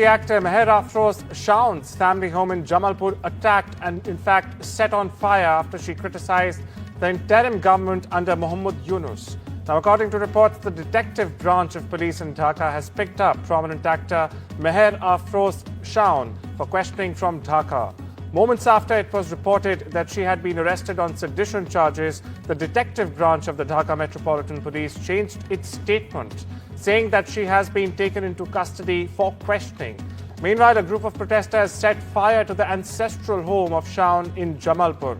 Actor Meher Afroz Shaon's family home in Jamalpur attacked and in fact set on fire after she criticized the interim government under Mohd Yunus. Now, according to reports, the detective branch of police in Dhaka has picked up prominent actor Meher Afroz Shaon for questioning from Dhaka. Moments after it was reported that she had been arrested on sedition charges, the detective branch of the Dhaka Metropolitan Police changed its statement, saying that she has been taken into custody for questioning. Meanwhile, a group of protesters set fire to the ancestral home of Shaon in Jamalpur.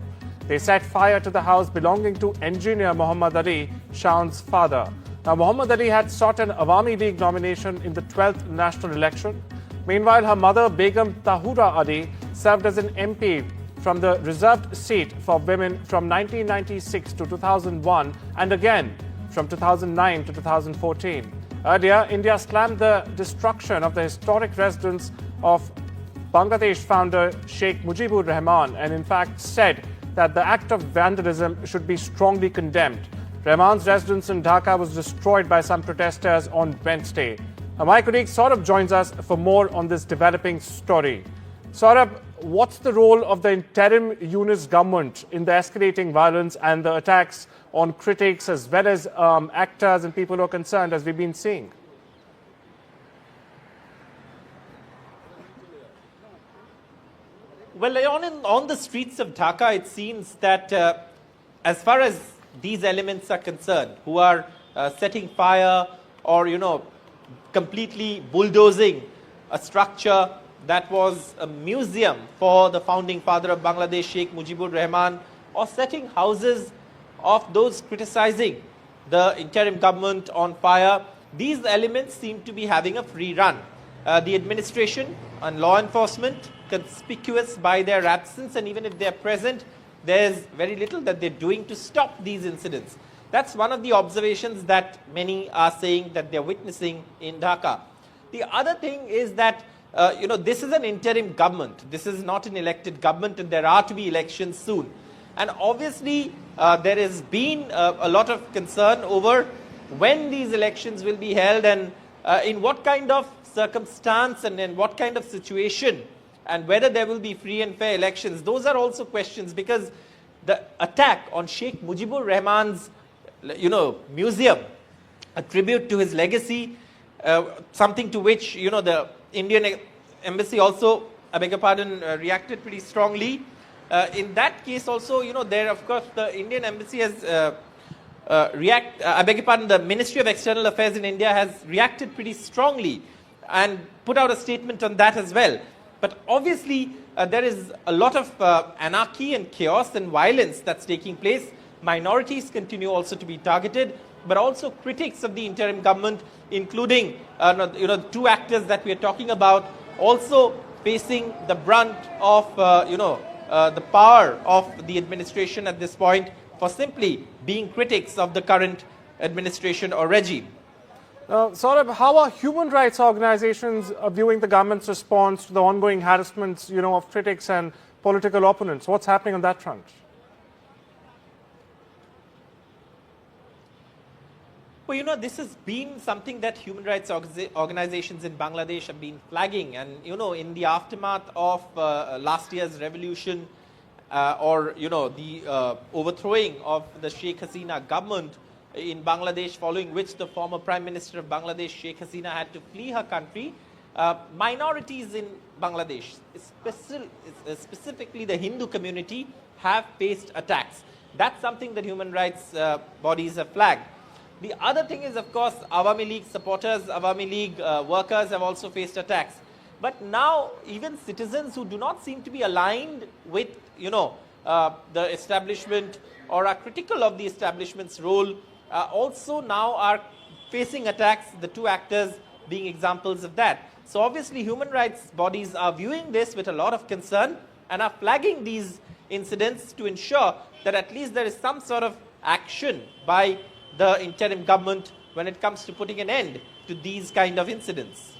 They set fire to the house belonging to engineer Muhammad Ali, Shaon's father. Now, Muhammad Ali had sought an Awami League nomination in the 12th national election. Meanwhile, her mother, Begum Tahura Ali, served as an MP from the reserved seat for women from 1996 to 2001 and again from 2009 to 2014. Earlier, India slammed the destruction of the historic residence of Bangladesh founder Sheikh Mujibur Rahman and in fact said that the act of vandalism should be strongly condemned. Rahman's residence in Dhaka was destroyed by some protesters on Wednesday. My colleague Saurabh joins us for more on this developing story. Saurabh, what's the role of the interim Yunus government in the escalating violence and the attacks on critics as well as actors and people who are concerned, as we've been seeing? Well, on the streets of Dhaka, it seems that as far as these elements are concerned, who are setting fire or, completely bulldozing a structure that was a museum for the founding father of Bangladesh, Sheikh Mujibur Rahman, or setting houses of those criticizing the interim government on fire, these elements seem to be having a free run. The administration and law enforcement, conspicuous by their absence, and even if they're present, there's very little that they're doing to stop these incidents. That's one of the observations that many are saying that they're witnessing in Dhaka. The other thing is that, this is an interim government. This is not an elected government, and there are to be elections soon. And obviously, there has been a lot of concern over when these elections will be held and in what kind of circumstance and in what kind of situation, and whether there will be free and fair elections. Those are also questions, because the attack on Sheikh Mujibur Rahman's museum, a tribute to his legacy, something to which, the Indian embassy also, I beg your pardon, reacted pretty strongly. In that case also, there, of course, the Indian embassy has the Ministry of External Affairs in India has reacted pretty strongly and put out a statement on that as well. But obviously, there is a lot of anarchy and chaos and violence that's taking place. Minorities continue also to be targeted, but also critics of the interim government, including two actors that we are talking about, also facing the brunt of the power of the administration at this point for simply being critics of the current administration or regime. Saurabh, how are human rights organizations viewing the government's response to the ongoing harassments, of critics and political opponents? What's happening on that front? Well, this has been something that human rights organizations in Bangladesh have been flagging. And, in the aftermath of last year's revolution the overthrowing of the Sheikh Hasina government in Bangladesh, following which the former Prime Minister of Bangladesh, Sheikh Hasina, had to flee her country, minorities in Bangladesh, specifically the Hindu community, have faced attacks. That's something that human rights bodies have flagged. The other thing is, of course, Awami League supporters, Awami League workers have also faced attacks. But now, even citizens who do not seem to be aligned with, the establishment or are critical of the establishment's role, also now are facing attacks, the two actors being examples of that. So obviously, human rights bodies are viewing this with a lot of concern and are flagging these incidents to ensure that at least there is some sort of action by the interim government when it comes to putting an end to these kind of incidents.